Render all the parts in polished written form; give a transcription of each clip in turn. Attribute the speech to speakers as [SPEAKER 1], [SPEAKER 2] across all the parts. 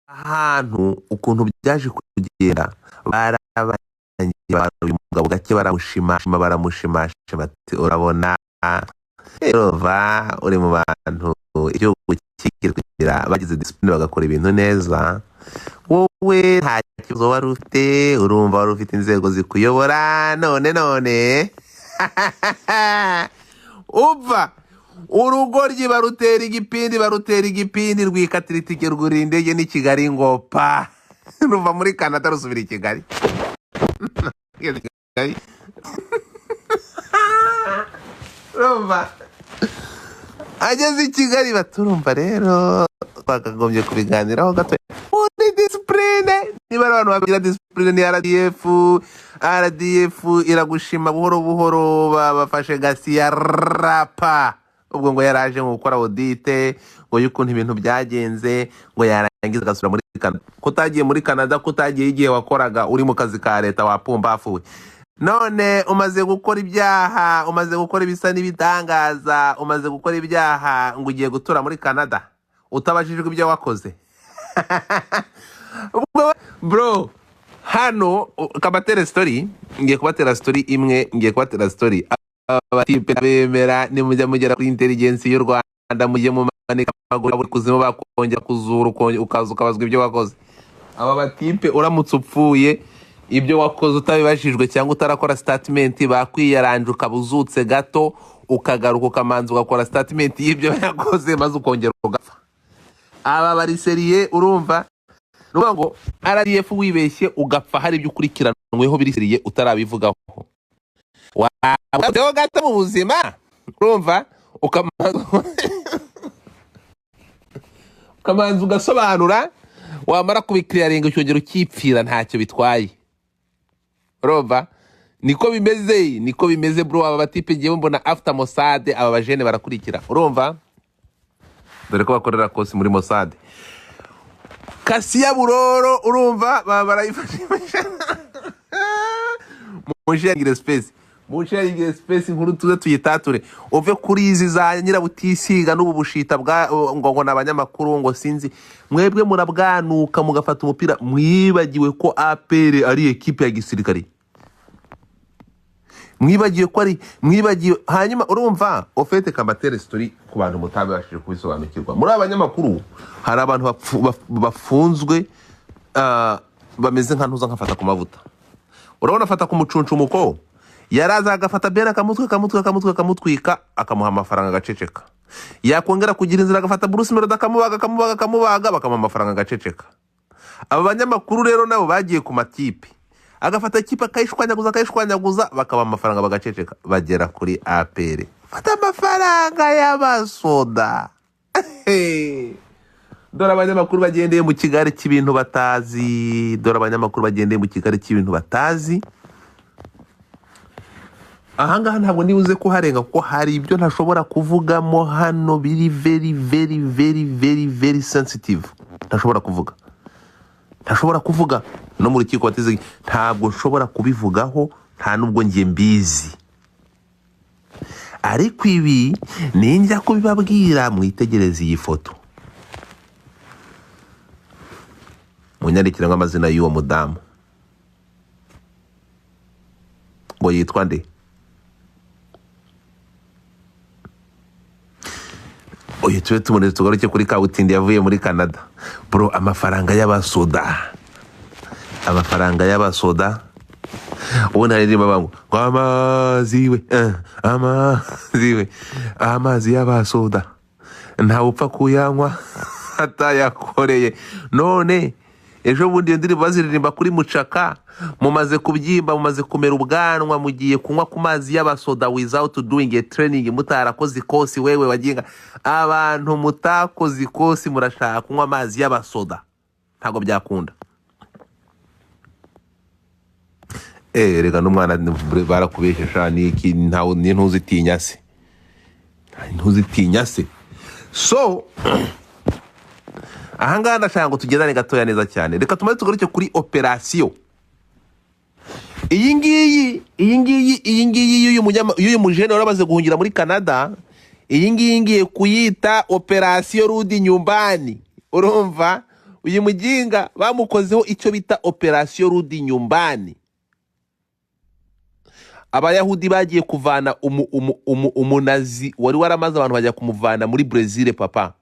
[SPEAKER 1] ahantu ukuntu byaje kugenda barabangiye uyu mugabo gake baramushimashima bati urabona rero uri mu bantu igihugu kikiri kugira bagize discipline bagakora ibintu neza, wowe nta kibazo wari ufite, urumva wari ufite inzego zikuyobora none upfa urugoryi barutera igipindi rwikatira itike rwurira indege n'i Kigali ngo pa ruva muri Canada rusubira i Kigali rumva ageze i Kigali baturumva rero bakagombye kubiganiraho gato muri discipline. Niba ari abantu bagira discipline ni RDF iragushima buhoro bafashe gasi ya rapa, ubwo ngo yaraje ngo gukora audite ngo y'ukuntu ibintu byagenze, ngo yarangiza agasubira muri Canada. Kutagiye muri Canada, kutagiye igihe wakoraga uri mu kazi ka leta wapumbafuwe, none umaze gukora ibyaha, umaze gukora ibisa n'ibitangaza, umaze gukora ibyaha ngo ugiye gutura muri Canada utabashijwe ibyo wakoze. Bro, hano kabatera story, ngiye kubatera story imwe, abatipe bemera ni mujya mugera kuri intelligence y'u Rwanda, mujye mu manika amaguru buri kuzima bakongera kuzura ukaza ukabazwa ibyo wakoze. Aba batipe uramutse upfuye ibyo wakoze utabibashijwe cyangwa utarakora statement, bakwiyaranje ukabuzutse gato ukagaruka ukamanza ugakora statement y'ibyo yakoze maze ukongera ugapfa. Aba bari seriye, urumva nuvuga ngo RDF wibeshye ugapfa hari ibyo ukurikiranweho biri seriye utarabivugaho, wabaho gato mu buzima, urumva ukamanza ugasobanura, wamara kubikiriyaringa cyongera ukipfira ntacyo bitwaye, urumva niko bimeze bro. Aba batipe ngiye mbona after Mossad aba bajene barakurikira, urumva dore ko bakorera kosi muri Mossad. Kasiya Buroro, urumva barayifashisha munsharingire space nkuru tuze tuyitature, uve kuri izi za nyirabutisiga n'ubu bushita bwa ngo n'abanyamakuru ngo sinzi, mwebwe murabwanuka mugafata umupira, mwibagiwe ko APR ari equipe ya gisirikare, mwibagiwe hanyuma urumva ofete Kambatere story ku bantu mutabashije kubisobanukirwa. Muri abanyamakuru hari abantu bafunzwe bameze nka ntuza nkafata ku mavuta, urabona afata ku mucuncumuko, yaraza agafata bera akamutwika akamuha amafaranga agaceceka, yakongera kugira inzira agafata Bruce Melody akamubaga bakamuha amafaranga agaceceka. Aba banyamakuru rero nabo bagiye ku matipe, agafata ikipe akayishwanyaguza bakaba amafaranga bagaceceka, bagera kuri APR fata amafaranga y'abasoda. Dore abanyamakuru bagendeye mu Kigali cy'ibintu batazi, ahangaha ntabwo nibuze ko harenga kuko hari ibyo ntashobora kuvugamo hano biri very sensitive, ntashobora kuvuga no mu rukiko bateze, ntabwo nshobora kubivugaho, nta nubwo ngiye mbizi, ariko ibi ninjya kubibabwira mwitegereze iyi foto, munyandikira nk'amazina y'uwo mudamu ngo yitwa nde. Oye tuwe tumuneze tugaruke kuri Kabutindi yavuye muri Canada. Bro, amafaranga y'abasoda ubu naririmba bangu amazi y'abasoda ntawe upfa kuyanywa atayakoreye. None ejo bundi iyo ndirimbo baziririmba kuri Mucaka, mumaze kubyimba, mumaze kumera ubwanwa, mugiye kunywa ku mazi y'abasoda without doing a training, mutarakoze ikosi. Wewe waginga abantu mutakoze ikosi murashaka kunywa amazi y'abasoda, ntago byakunda. Rega n'umwana barakubesha niki, ntawe ntuzitinya se. So ahangaha ndashaka ngo tugendane gatoya neza cyane, reka tumaze tugaruke kuri operasiyo iyi ngiyi y'uyu mujene warabaze guhungira muri Canada. Iyi ngiyi ngiye kuyita operasiyo Rudi Nyumbani, urumva uyu mujinga bamukozeho icyo bita operation rudi nyumbani. Abayahudi bagiye kuvana umunazi wari waramaze abantu bajya kumuvana muri Brazil. Papa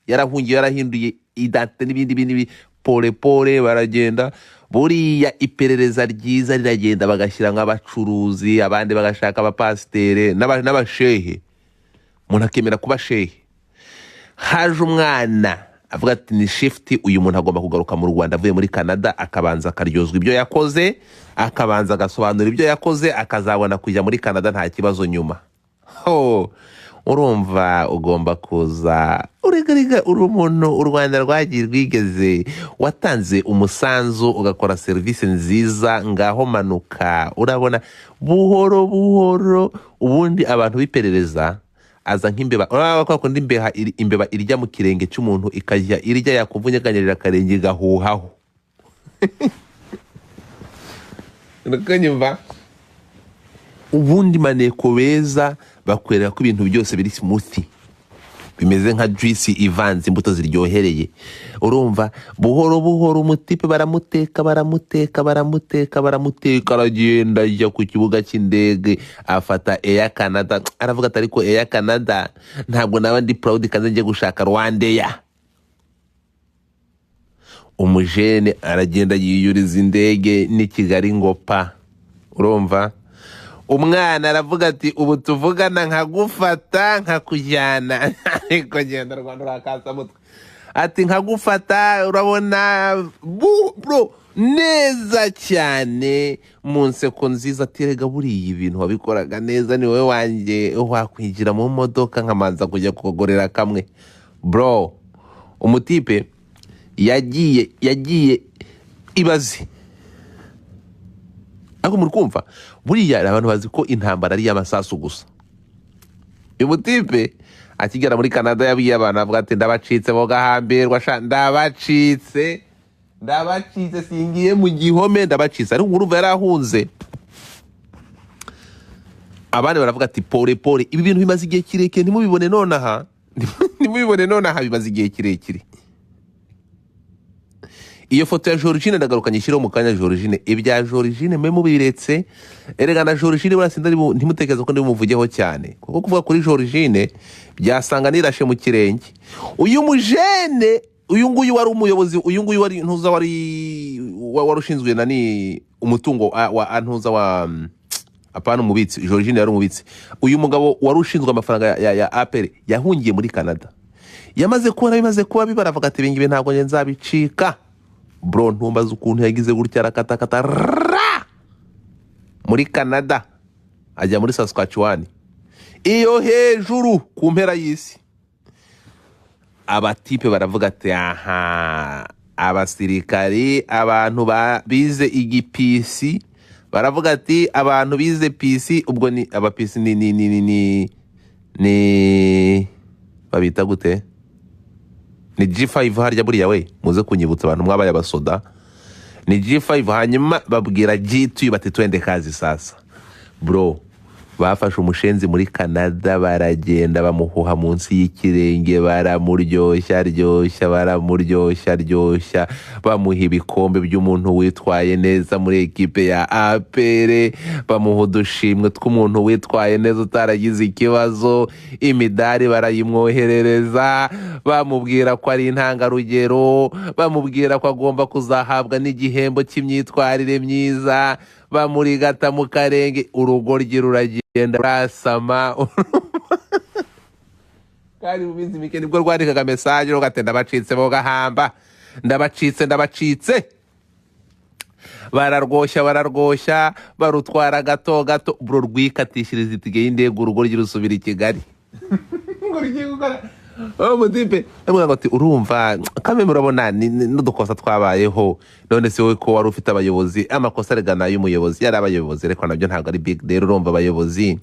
[SPEAKER 1] yarahungiye, yarahinduye identite n'ibindi pole baragenda. Buriya iperereza ryiza riragenda bagashyira nk'abacuruzi, abandi bagashaka abapasiteri n'abashehe, umuntu akemera kuba shehe. Haje umwana avuga ati ni shift, uyu muntu agomba kugaruka mu Rwanda avuye muri Canada, akabanza akaryozwa ibyo yakoze, akabanza agasobanura ibyo yakoze, akazabona kujya muri Canada nta kibazo nyuma. Urumva ugomba kuza urigariga uri umuntu u Rwanda rwagiye rwigeze, watanze umusanzu ugakora serivisi nziza, ngaho manuka. Urabona buhoro buhoro, ubundi abantu biperereza aza nk'imbeba. Urabona ko kundi imbeba irya mu kirenge cy'umuntu ikajya irya yakuvunyeganyirira akarenge gahuhaho. Nakanyumva ubundi maneko beza bakwereka ko ibintu byose biri smooth, bimeze nka juice ivanze, imbuto ziryohereye. Urumva buhoro buhoro umutipe baramuteka, aragenda ajya ku kibuga cy'indege, afata Air Canada. Aravuga ati ariko Air Canada ntabwo naba ndi proud kandi ngiye gushaka Rwandair. Umujene aragenda yiyuriza indege ni Kigali ngopa. Urumva umwana aravuga ati ubu tuvugana nkagufata nkakujyana. Ariko genda Rwanda urakasa mutwe. Ati nkagufata, urabona bro neza cyane mu nseko nziza. Ati rega buriya ibintu wabikoraga neza, ni wowe wanjye wakwigira mu modoka nkamanza kujya kugorera kamwe. Bro umutipe yagiye ibazi. Ako muri kumva buriya abantu bazi ko intambara ari y'amasasu gusa. Uyu mutipe akigera muri Canada yabwiye abantu avuga ati ndabacitse bo gahambirwa, ndabacitse singiye mu gihome, ndabacitse. Ariko urumva yarahunze. Abandi baravuga ati pole ibi bintu bimaze igihe kirekire, ntimubibone nonaha. Bimaze igihe kirekire. Iyo foto ya Georgine ndagarukanye shiro mu kanya. Georgine, ibya Georgine mwe mubiretse. Erega na Georgine barasinda ntimutekereza ko ndimuvugeho cyane, kuko kuvuga kuri Georgine byasanga nirashe mu kirenge. Uyu mujene, uyu nguyu wari umuyobozi, uyu nguyu wari ntuza, wari ushinzwe nani umutungo wa ntuza wa apana umubitsi. Georgine yari umubitsi. Uyu mugabo wari ushinzwe amafaranga ya APR yahungiye muri Canada. Yamaze kuba bibaravuga ati bingibe ntabwo nzabicika. Bro ntumbaza ukuntu yagize gutya arakatakata muri Canada ajya muri Saskatchewan, iyo hejuru ku mpera y'isi. Abatipe baravuga ati aha, abasirikari, abantu bize igipisi, baravuga ati abantu bize PC. Ubwo ni abapisi ni babita gute? Ni G5 harya buriya we muze kunyibutsa abantu mwabaye abasoda. Ni G5 hanyuma babwira G2 bati twende kazi sasa. Bro bafashe umushenzi muri Canada, baragenda bamuhuha munsi y'ikirenge, baramuryoshya, bamuha ibikombe by'umuntu witwaye neza muri ekipe ya APR, bamuha udushimwe tw'umuntu witwaye neza utaragize ikibazo, imidari barayimwoherereza, bamubwira ko ari intangarugero, bamubwira ko agomba kuzahabwa n'igihembo cy'imyitwarire myiza, bamurigata mu karenge. Urugoryi ruragenda rasama. Kandi mu minsi mike nibwo rwandikaga message rugate ndabacitse bo gahamba, ndabacitse. Bararwoshya barutwara gato. Bro rwikatishiriza itike y'indege, urugoryi rusubira i Kigali. Mutipe amwe ati urumva kame murabona n'udukosa twabayeho, none se wowe ko wari ufite abayobozi, amakosa regana y'umuyobozi yari abayobozi, ariko nabyo ntabwo ari big deal. Urumva abayobozi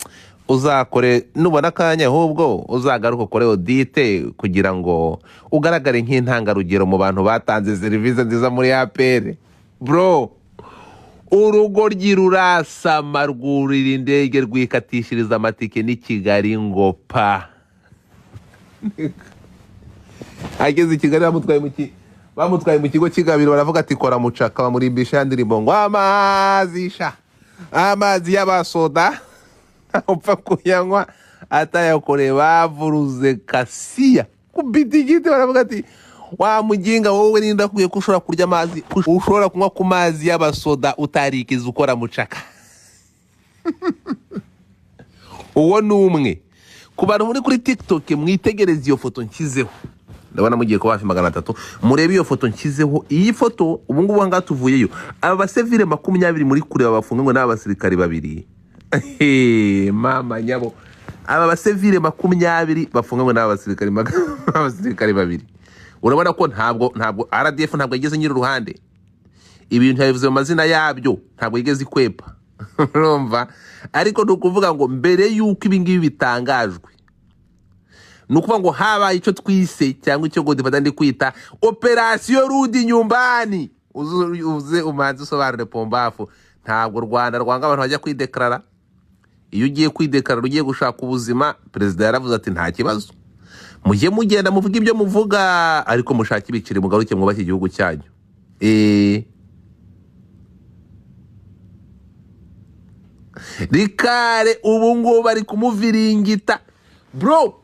[SPEAKER 1] uzakore nubona kanya, ahubwo uzagaruka ukore audit kugira ngo ugaragare nk'intangarugero mu bantu batanze serivisi nziza muri APR. Bro urugoryi rurasama, rwurira indege, rwikatishiriza amatike ni Kigali ngopa. Ageze i Kigali bamutwaye mu kigo cy'igabiro baravuga ati kora mucaka bamurimbisha ya ndirimbo ngo amazi y'abasoda upfa kuyanywa atayakoreye bavuruze kasiya kubitigite baravuga ati wa muginga wowe ninda kuye ko ushobora kurya amazi ushobora kunywa ku mazi y'abasoda utarikiza ukora mucaka uwo numwe ku bantu muri kuri TikTok mwitegereza iyo foto nshyizeho ndabona mugiye ko hafi 300 murebe iyo foto nshyizeho iyi foto ubu ngubu hanga tuvuyeyo aba basivile 20 muri kure babafungwe n'abasirikari babiri mama nyabo aba basivile 20 bafungwe n'abasirikari babiri urabona ko ntabwo RDF ntabwo yigeze nyiri ruhande ibintu yabivuze mu mazina yabyo ntabwo yigeze ikwepa urumva ariko nukuvuga ngo mbere yuko ibingibi bitangajwe nukuvuga ngo habaye icyo twise cyangwa icyo Godfather ndi kwita operation Rudi nyumbani uze umanze usobanure pombafu ntabwo Rwanda rwanga abantu bajya kwideklara iyo ugiye kwideklara ugiye gushaka ubuzima president yaravuze ati nta kibazo mujye mugenda muvuga ibyo muvuga ariko mushaka ibicire mugaruke mwubake igihugu cyanyu Rikare ubu ngubu bari kumuviringita bro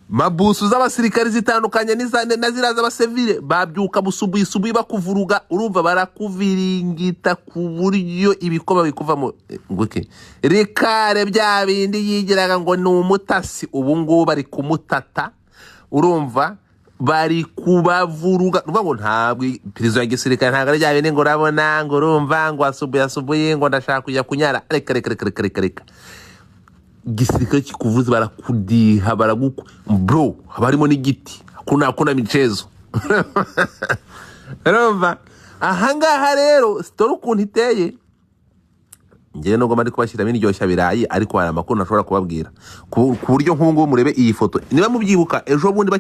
[SPEAKER 1] mabusu z'abasirikari zitandukanye na ziraza abasivile babyuka busubuye bakuvuruga urumva barakuviringita ku buryo ibikoba bikuvamo nguke Rikare bya bindi yigiraga ngo ni umutasi ubu ngubu bari kumutata urumva bari kubavuruga uvuga ngo ntabwo prizo ya gisirikare ntabwo ari bya ngo urabona ngo urumva ngo asubuye ngo ndashaka kujya kunyara reka gisirikare kikuvuze barakudiha baraguku bro barimo n'igiti kuna michezo urumva ahangaha rero story ukuntu iteye ngiye no goma ndi kubashyiramo indyoshya birayi ariko hari amakuru nashobora kubabwira ku buryo nk'ubungu murebe iyi foto niba mubyibuka ejo bundi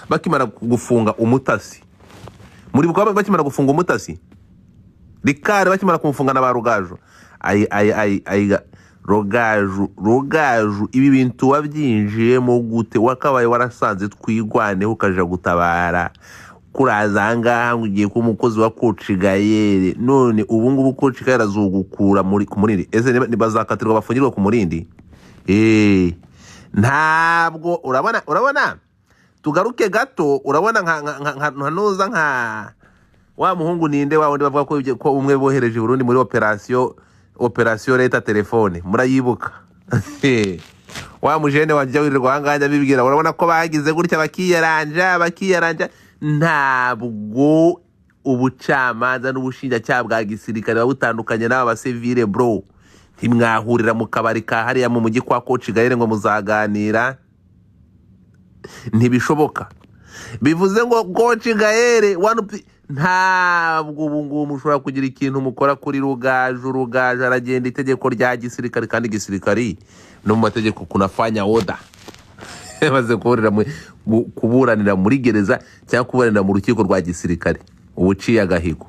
[SPEAKER 1] bakimara gufunga umutasi muri bukaba bakimara gufunga umutasi Rikare bakimara kumufunga na ba Rugaju Rugaju ibi bintu wabyinjiyemo gute wakabaye warasanze twigwaneho ukaja gutabara kurazanga ngiye ku mukozi wa Coach Gaël none ubu ngubu Coach Gaël azugukura ku murindi ese nibazakatirwa bafungirwa ku murindi ntabwo urabona tugaruke gato urabona nka noza nka wa muhungu ninde wa wundi bavuga ko umwe bohereje Burundi muri operation leta telefone murayibuka wa mujene wanje wirirwa hanganya bibwira urabona ko bagize gutya bakiyaranja ntabwo ubucamanza n'ubushinjacyaha bwa gisirikare babutandukanye n'aba basivile bro ntimwahurira mu kabari ka hariya mu mujyi kwa Coach Gaël ngo muzaganira ntibishoboka bivuze ngo Coach Gaël ntabwo ubu ngubu mushobora kugira ikintu mukora kuri Rugaju aragenda itegeko rya gisirikare kandi gisirikare no mu mategeko kunafanya order baze kuburanira muri gereza cyangwa kuburanira mu rukiko rwa gisirikare ubuciye agahigo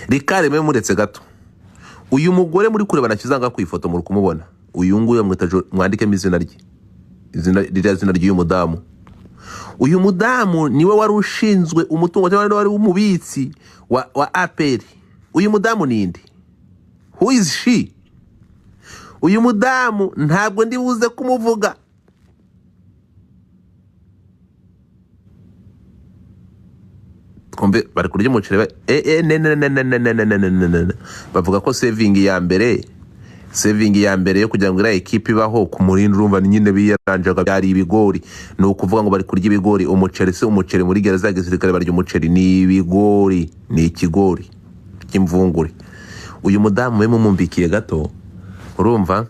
[SPEAKER 1] Rikare mwe muretse gato uyu mugore muri kureba nakizanga ku ifoto muri kumubona uyu nguyu mwandikemo izina ry'uyu mudamu uyu mudamu niwe wari ushinzwe umutungo cyangwa wari umubitsi wa APR uyu mudamu ninde who is she uyu mudamu ntabwo ndi buze kumuvuga kombe bari kurya umucere bavuga ko saving ya mbere yo kugira ngo ira equipe ibaho ku murindi urumva nyine biyaranjaga byari ibigori no kuvuga ngo bari kurya ibigori umuceri muri gereza ya gisirikare barya umuceri ni ibigori ni ikigori cy'imvungure uyu mudamu we mumumbikiye gato urumva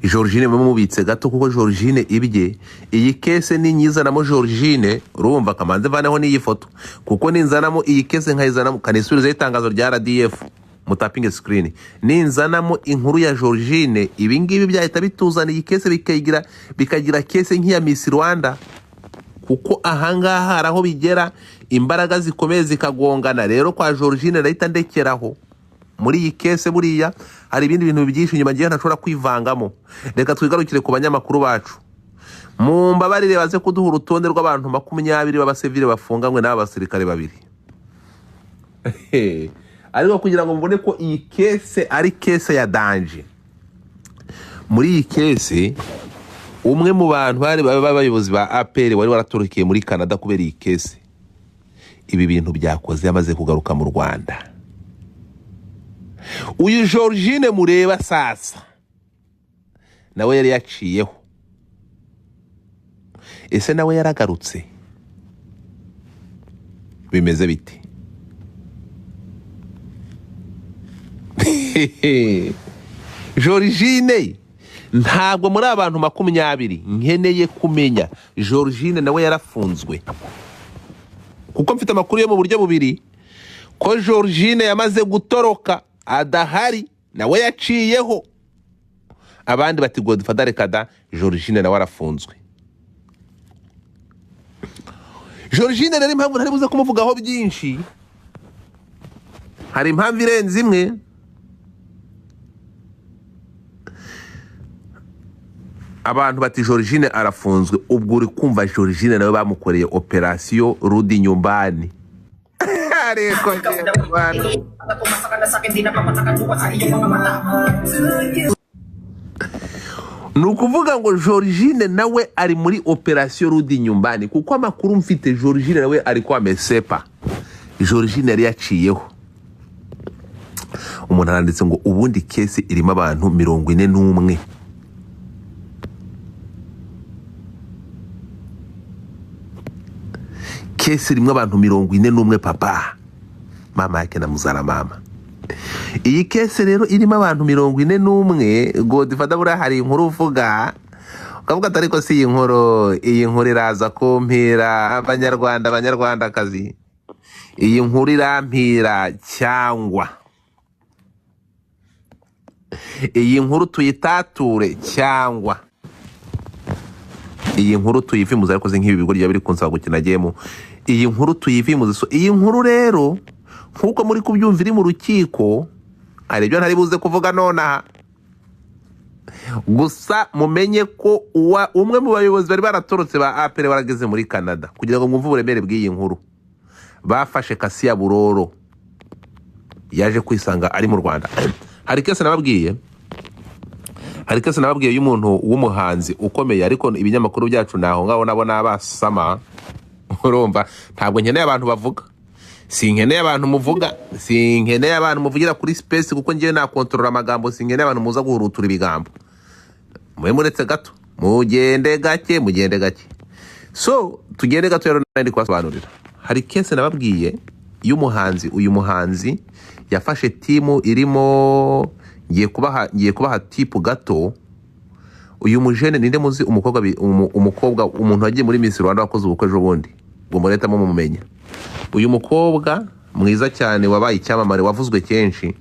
[SPEAKER 1] Georgine mumubitse gato kuko Georgine ibye iyi kese ni nyizanamo Georgine urumva kamanze vaneho n'iyi foto kuko ninzanamo iyi kese nkayizanamo kanisubiriza itangazo rya RDF mutapinge screen ninzanamo inkuru ya Georgine ibingibi byahita bituzana iyi kese bikagira kese nk'iya Miss Rwanda kuko ahangaha haraho bigera imbaraga zikomeye zikagongana rero kwa Georgine ndahita ndekeraho muri iyi kese buriya hari ibindi bintu byinshi nyuma gihe ntashobora kwivangamo reka twigarukire ku banyamakuru bacu mumbabarire baze kuduha urutonde rw'abantu 20 b'abasivile bafunganywe n'abasirikare babiri. Ariko kugira ngo mbone ko iyi kese ari kese ya danje, muri iyi kese umwe mu bantu bari babayobozi ba APR wari waratorokiye muri Canada kubera iyi kese, ibi bintu byakoze yamaze kugaruka mu Rwanda. Uyu Georgine mureba sasa nawe yari yaciyeho, ese nawe yaragarutse, bimeze biti? Georgine ntabwo muri abantu 20 nkeneye kumenya Georgine nawe yarafunzwe, kuko mfite amakuru yo mu buryo bubiri ko Georgine yamaze gutoroka adahari, nawe yaciyeho. Abandi bati Godfather kada, Georgine nawe arafunzwe. Georgine rero impamvu ntari buze kumuvugaho byinshi, hari impamvu irenze imwe. Abantu bati Georgine arafunzwe, ubwo uri kumva Georgine nawe bamukoreye operasiyo rudi nyumbani. Ariko nukuvuga ngo Georgine nawe ari muri operasiyo rudi nyumbani, kuko amakuru mfite Georgine nawe ari kwa mesepa. Georgine yari yaciyeho. Umuntu aranditse ngo ubundi kesi irimo abantu 41. Kesi irimo abantu 41 papa, mama yake na muzara mama. Iyi kesi rero irimo abantu 41. Godfather bura hari inkuru uvuga ukavuga atari ko si iyi nkuru iraza kumpira abanyarwandakazi. Iyi nkuru irampira cyangwa iyi nkuru tuyitature cyangwa iyi nkuru tuyivimuza, ariko nk'ibi bigo biri kunsaba gukina game. Iyi nkuru tuyivimuza. So iyi nkuru rero nkuko muri kubyumvira mu rukiko, ari byo ntari buze kuvuga nona. Gusa mumenye ko umwe mu bayobozi bari baratorotse ba APR barageze muri Canada, kugira ngo mwumve uburemere bw'iyi nkuru. Bafashe Kasia Buroro yaje kwisanga ari mu Rwanda. Hari kese nababwiye y'umuntu w'umuhanzi ukomeye, ariko ibinyamakuru byacu naho ngaho nabona abasama. Urumva, ntabwo nkeneye abantu bavuga, sinkeneye abantu muvuga, sinkeneye abantu muvugira kuri space, kuko ngiye na control amagambo. Sinkeneye abantu muza guhurutura ibigambo. Muretse gato, mugende gake. So tugende gato rero nandi kwasobanurira. Hari kese nababwiye y'umuhanzi. Uyu muhanzi yafashe timu irimo, ngiye kubaha tipu gato. Uyu mujene ninde muzi umukobwa umuntu wagiye muri Miss Rwanda wakoze ubukwe ejo bundi, ngo mureta mu mumenya. Uyu mukobwa mwiza cyane wabaye icyamamare, wavuzwe kenshi.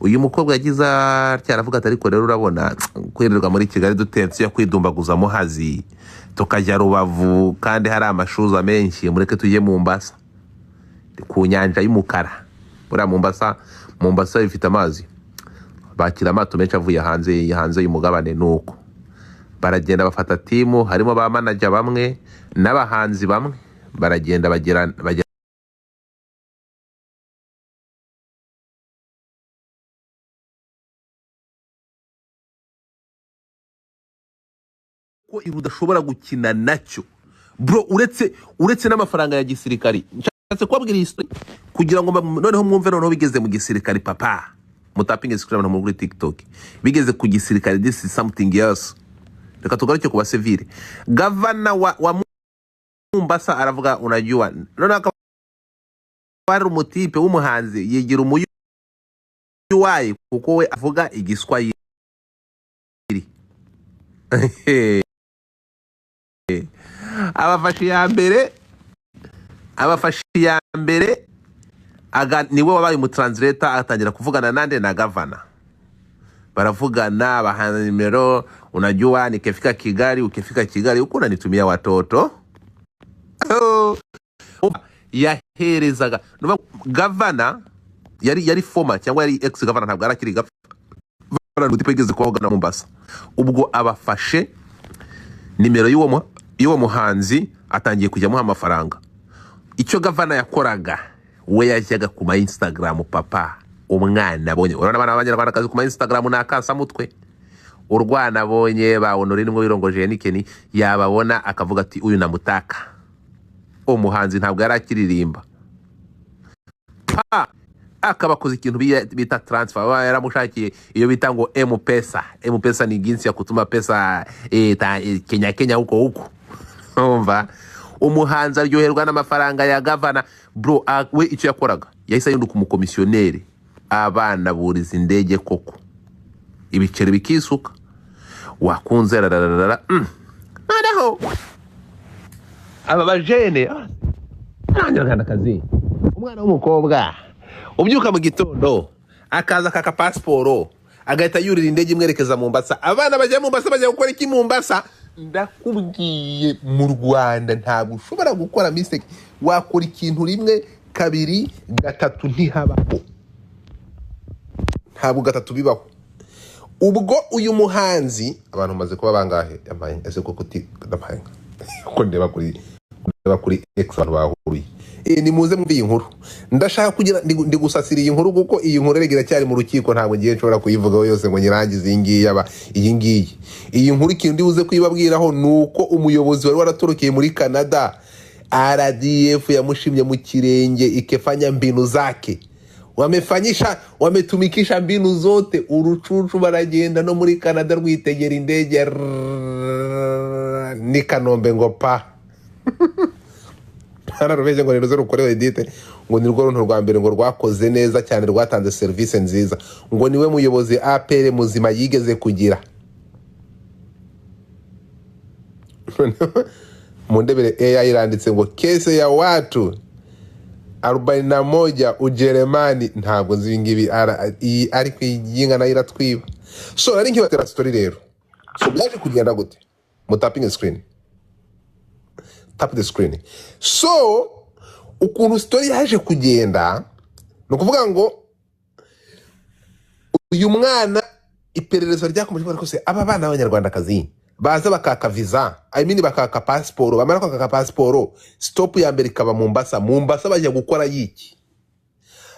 [SPEAKER 1] Uyu mukobwa yagize cyaravuga ati ariko rero urabona kwererwa muri Kigali dutense ya kwidumbaguza muhazi tukajya Rubavu kandi hari amashuza menshi, mureke tujye Mombasa ku nyanja y'umukara. Bura Mombasa ifite amazi, bakira amato menshi avuye hanze y'umugabane. Nuko baragenda bafata timu, harimo ba manager bamwe n'abahanzi bamwe, baragenda bagera ko irudashobora gukina nacyo bro, uretse n'amafaranga ya gisirikari. Nshatse kubabwira history kugira ngo noneho mwumve noneho bigeze mu gisirikari papa. Mutapinge screen muri TikTok bigeze ku gisirikari. This is something else. Reka tugaruke ku basivile. Governor wa Mombasa aravuga unajua, none akaba umutipe w'umuhanzi yigira umuyuwayi kuko we avuga igiswahili. Abafashi ya mbere niwe wabaye umutranslator, atangira kuvugana nande na governor. Baravugana bahana nimero, unajua nikifika Kigali uko unanitumia watoto. Yaherezaga governor yari former cyangwa yari ex governor, ntabwo arakiri governor, n'utipe igeze kwahogana Mombasa. Ubwo abafashe nimero y'uwo iyo uwo muhanzi atangiye kujyamuha amafaranga, icyo gavana yakoraga we yajyaga ku ma Instagram, papa umwana abonye, urabona abana b'abanyarwandakazi ku ma Instagram ni akasamutwe, urwana abonye babona uri nimwe wirongoje Henikeni yababona akavuga ati uyu namutaka. Umuhanzi ntabwo yari akiririmba, akabakoze ikintu bita transfer, yaramushakiye iyo bita ngo M-Pesa. M-Pesa ni jinsi ya kutuma pesa Kenya huko umva. Umuhanzi aryoherwa n'amafaranga ya gavana bro. We icyo yakoraga yahise yunduka umukomisiyoneri, abana buriza indege koko, ibiceri bikisuka, wakunze rararara. Noneho aba bajene abanyarwandakazi, umwana w'umukobwa ubyuka mu gitondo akaza kaka pasiporo agahita yurira indege imwerekeza Mombasa. Abana bajya Mombasa bajya gukora iki Mombasa? Ndakubwiye mu Rwanda ntabwo ushobora gukora mistake, wakora ikintu rimwe kabiri gatatu ntihabaho, ntabwo gatatu bibaho. Ubwo uyu muhanzi abantu maze kuba bangahe yamaye ese koko ndamaye ko ndeba kuri X abantu bahuruye. Ni muze muri iyi nkuru ndashaka kugira ndi gusasira iyi nkuru kuko iyi nkuru regera cyari mu rukiko, ntabwo ngiye nshobora kuyivugaho yose ngo nyirangize iyi ngiyi. Iyi nkuru ikintu ndibuze kuyibabwiraho nuko umuyobozi wari waratorokeye muri Canada, RDF yamushimye mu kirenge, ikefanya mbinu zake, wametumikisha mbinu zote. Urucucu baragenda no muri Canada rwitegera indege ni Kanombe ngo pa hararubeje ngo niruze rukorewe edite ngo ni rwo runtu rwa mbere ngo rwakoze neza cyane, rwatanze service nziza, ngo niwe muyobozi APR muzima yigeze kugira. Mu ndebere AI iranditse ngo kese ya watu 41 Ujeremani. Ntabwo nzi ngibi ari kwiyinga na iratwiba. So nari nkibatera story rero. So byaje kugenda gute? Mu tapping screen. Tap the screen. So ukuntu story yaje kugenda no kuvuga ngo uyu mwana iperereza ryakomeje ko se aba bana b'abanyarwandakazi baza bakaka visa, bakaka passport, bamara kwaka passport, stop ya mbere ikaba Mombasa bajya gukora yiki,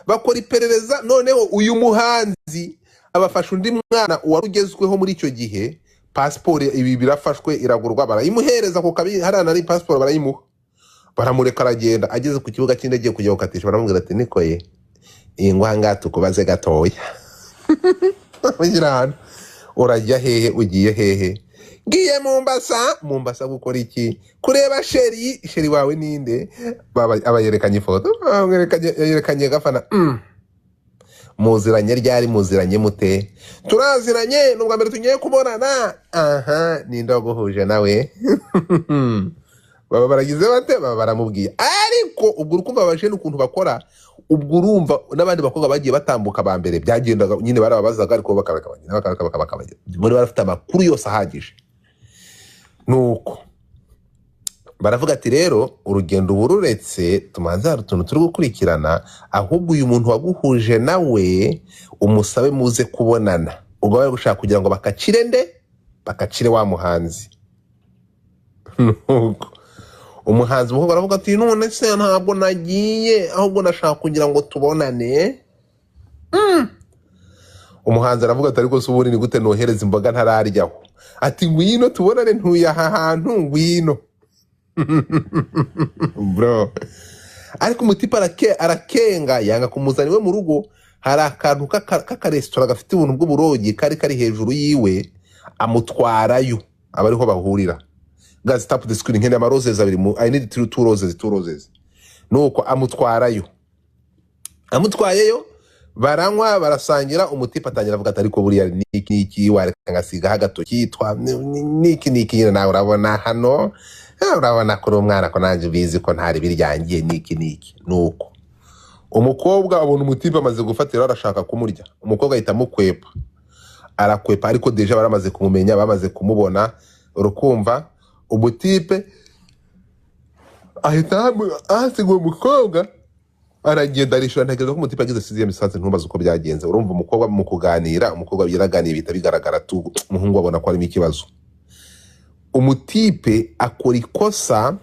[SPEAKER 1] bakora iperereza. Noneho uyu muhanzi abafasha undi mwana warugezweho muri icyo gihe, passport ibi birafashwe iragurwa, barayimuhereza ko kabi harana ari passport, barayimuha, baramureka aragenda. Ageze ku kibuga cy'indege kujya gukatisha, baramubwira ati nikoye iyi ngwanga tukubaze gatoya ugira urajya hehe, ugiye hehe? Ngiye Mombasa gukora iki? Kureba sheri wawe ninde? Abayerekanye ifoto, yerekanye gafana. Muziranye ryari? Muziranye mute? Turaziranye nubwo mbere tugiye kubonana. Aha, ninde waguhuje nawe? Baba baragize bate? Baba baramubwiye. Ariko ubwo urukumva abajene ukuntu bakora, ubwo urumva n'abandi bakobwa bagiye batambuka ba mbere byagendaga nyine barababazaga, ariko bakabakabanya muri barafite amakuru yose ahagije. Nuko baravuga ati rero urugendo bururetse tumanza hari utuntu turi gukurikirana, ahubwo uyu muntu waguhuje nawe umusabe muze kubonana, ubwo bari gushaka kugira ngo bakacire wa muhanzi. Nuko umuhanzi muko baravuga ati none se ntabwo nagiye, ahubwo nashaka kugira ngo tubonane. Umuhanzi aravuga ati ariko suburi ni gute nohereza imboga ntararyaho? Ati ngwino tubonane, ntuye aha hantu, ngwino. Bro, ariko umutipa arakenga, yanga kumuzana iwe mu rugo. Hari akantu k'akaresitora gafite ubuntu bw'uburogi kari hejuru yiwe, amutwarayo, aba ariho bahurira. Guys, tap the screen, nkene amaroses abiri mu, I need two roses. Nuko amutwayeyo, baranywa barasangira. Umutipa atangira avuga ati ariko buriya niki wareka ngasiga hagato kitwa niki nyine nawe urabona hano, urabona ko umwana ko nanje bizi ko ntari biryangiye niki. Nuko umukobwa abona umutipa amaze gufatira, arashaka kumurya. Umukobwa ahita amukwepa, arakwepa, ariko deja baramaze kumumenya, bamaze kumubona. Urukumva umutipe ahita ahasiga umukobwa, aragenda arishura. Ntegereza ko umutipe agize siziye misanze, ntumbaze uko byagenze. Urumva umukobwa mu kuganira, umukobwa yaraganiye bita bigaragara tu umuhungu abona ko arimo ikibazo. umutipe akora ikosa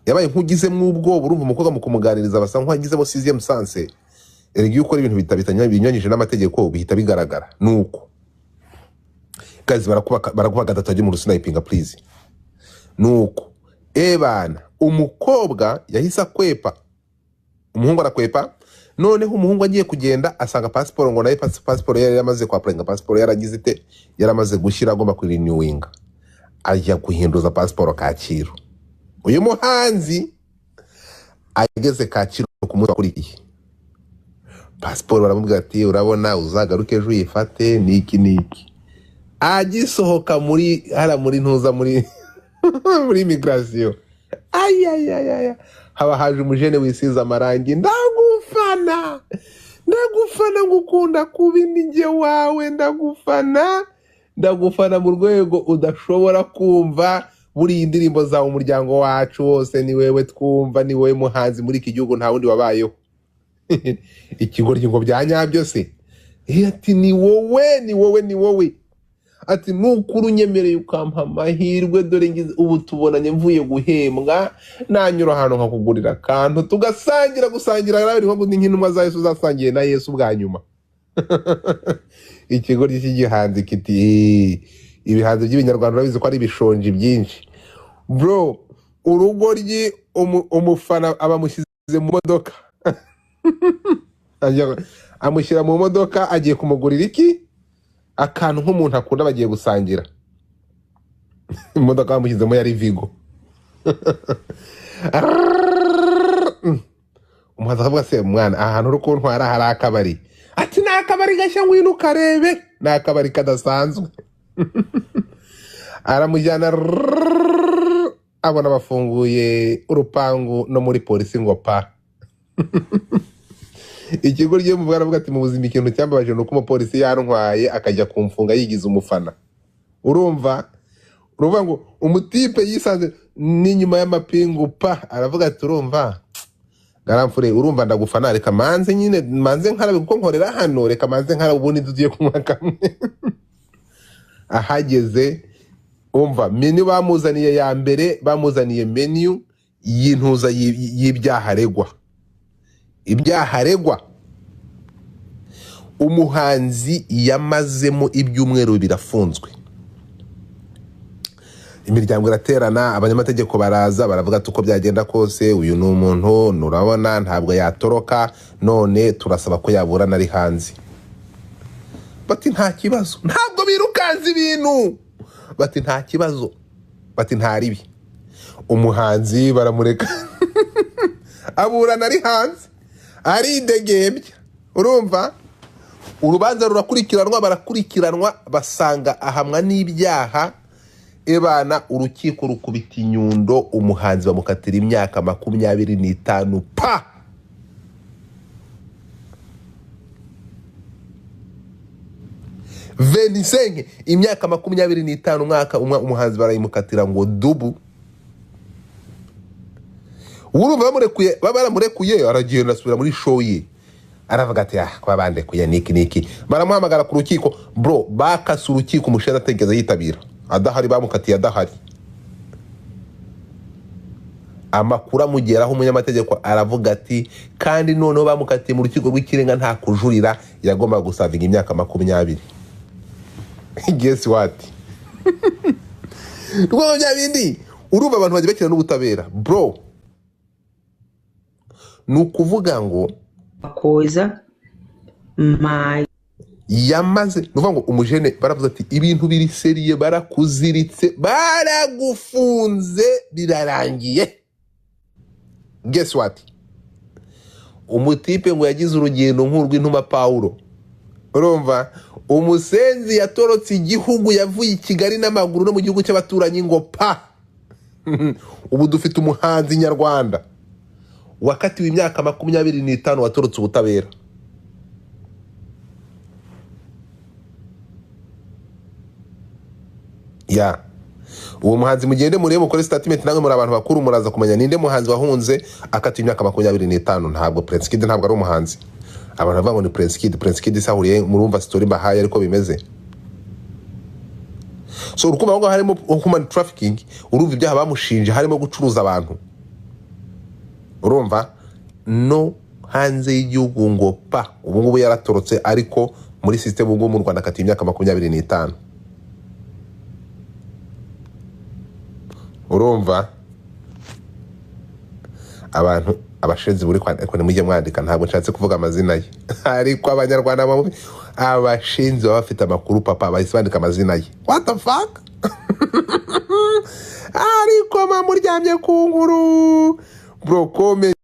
[SPEAKER 1] yabaye nk'ugizemo ubwoba, urumva umukobwa mu kumuganiriza basa nk'uwagizemo sixième sens. Erega iyo ukora ibintu binyuranyije n'amategeko bihita bigaragara. Nuko guys barakuba gatatu ajye mu rusnipinga please. Nuko bana umukobwa yahise akwepa, umuhungu arakwepa, noneho umuhungu agiye kugenda asanga passport, ngo naye passport yari yamaze kwa prenga, passport yaragize ite, yaramaze gushyira agomba kuri renewing, ajya guhinduza passport Kacyiru. Uyu muhanzi ageze Kacyiru ku munsi wakurikiye, passport baramubwira ati urabona uzagaruke ejo uyifate niki. Agisohoka muri ntuza muri muri immigration, haba haje umujene wisize amarangi, ndagufana ngukunda kuba inige wawe, ndagufana mu rwego udashobora kumva. Buri indirimbo zawe umuryango wacu wose ni wewe twumva, ni wewe muhanzi muri iki gihugu, nta wundi wabayeho. Ikigoryi ngo byanyabyo se, ati ni wowe, ati nukuru nyemereye ukampa amahirwe, dore ngize ubu tubonanye mvuye guhembwa, nanyura ahantu nkakugurira akantu gusangira nawe ngo n'inkinuma za Yesu zasangiye na Yesu bwa nyuma. Ikigoryi cy'igihanzi kiti ibihanzi by'ibinyarwanda urabizi ko ari ibishonji byinshi bro. Urugoryi umufana abamushyize mu modoka amushyira mu modoka, agiye kumugurira iki akantu nk'umuntu akunda, bagiye gusangira. Imodoka bamushyizemo yari Vigo. Umuhanzi akavuga se mwana ahantu uri kuntwara hari akabari, ati ni akabari gashya ngwino ukarebe, ni akabari kadasanzwe. Aramujyana, abona bafunguye urupangu no muri polisi ngo pa. Ikigo ryo mu bwaravuga ati mu buzima ikintu cyambabaje nuko umupolisi yarantwaye akajya kumfunga yigize umufana. Urumva ngo umutipe yisanze n'inyuma y'amapingu pa, aravuga ati urumva garamfure, urumva ndagufana, reka manze nkarabe kuko nkorera hano, reka manze nkarabe ubundi tugiye kunywa kamwe. Ahageze umva menu bamuzaniye ya mbere, bamuzaniye menu y'intuza ibyaharegwa. Umuhanzi yamazemo ibyumweru birafunzwe, imiryango iraterana, abanyamategeko baraza baravuga uko byagenda kose uyu ni umuntu nurabona ntabwo yatoroka, none turasaba ko yaburana ari hanze. Bati nta kibazo, ntabwo birukanze ibintu, bati nta kibazo, bati nta ribi. Umuhanzi baramureka aburana ari hanze, aridegembya. Urumva urubanza rurakurikiranwa, barakurikiranwa basanga ahamwa n'ibyaha. Ebana urukiko rukubita inyundo umuhanzi bamukatira imyaka 25 pa. Venisenge imyaka 25 umwaka umuhanzi barayimukatira ngo dubu. Urumva baramurekuye aragenda asubira muri show ye, aravuga ati kwa bandekuye niki. Baramuhamagara ku rukiko bro, bakase urukiko umushera ategeza yitabira, adahari bamukatiye adahari. Amakuru amugeraho umunyamategeko aravuga ati kandi noneho bamukatiye mu rukiko rw'ikirenga nta kujurira, yagomba gusavinga imyaka 20. Guess what? Rwo byabindi urumva abantu baje bakira n'ubutabera bro. Nukuvuga ngo
[SPEAKER 2] akoza
[SPEAKER 1] yamaze, nuvuga ngo umujene baravuze ati ibintu biri seriye, barakuziritse, baragufunze, birarangiye. Guess what? Umutipe ngo yagize urugendo nk'urw'intuma Paulo. Urumva umusenzi yatorotse igihugu, yavuye i Kigali n'amaguru no mu gihugu cy'abaturanyi ngo pa. Ubu dufite umuhanzi nyarwanda wakatiwe imyaka 25 watorotse ubutabera. Uwo muhanzi mugende murebe mukore statement, namwe muri abantu bakuru muraza kumenya ninde muhanzi wahunze akatiwe imyaka 25. Ntabwo Prince Kid, ntabwo ari umuhanzi. Abantu bavuga ngo ni Prince Kid sahuriye murumva story bahaye ariko bimeze. so urukuba ngo harimo human trafficking, urumva ibyaha bamushinje harimo gucuruza abantu, urumva no hanze y'igihugu ngo pa ubu ngubu yaratorotse, ariko muri system ubu mu Rwanda akatiye imyaka 25, urumva abantu abashenzi buri kwandika ni mujye mwandika, ntabwo nshatse kuvuga amazina ye ariko abanyarwanda abashenzi baba bafite amakuru papa bahise bandika amazina ye, what the fuck ariko mamuryamye ku nguru bro, comment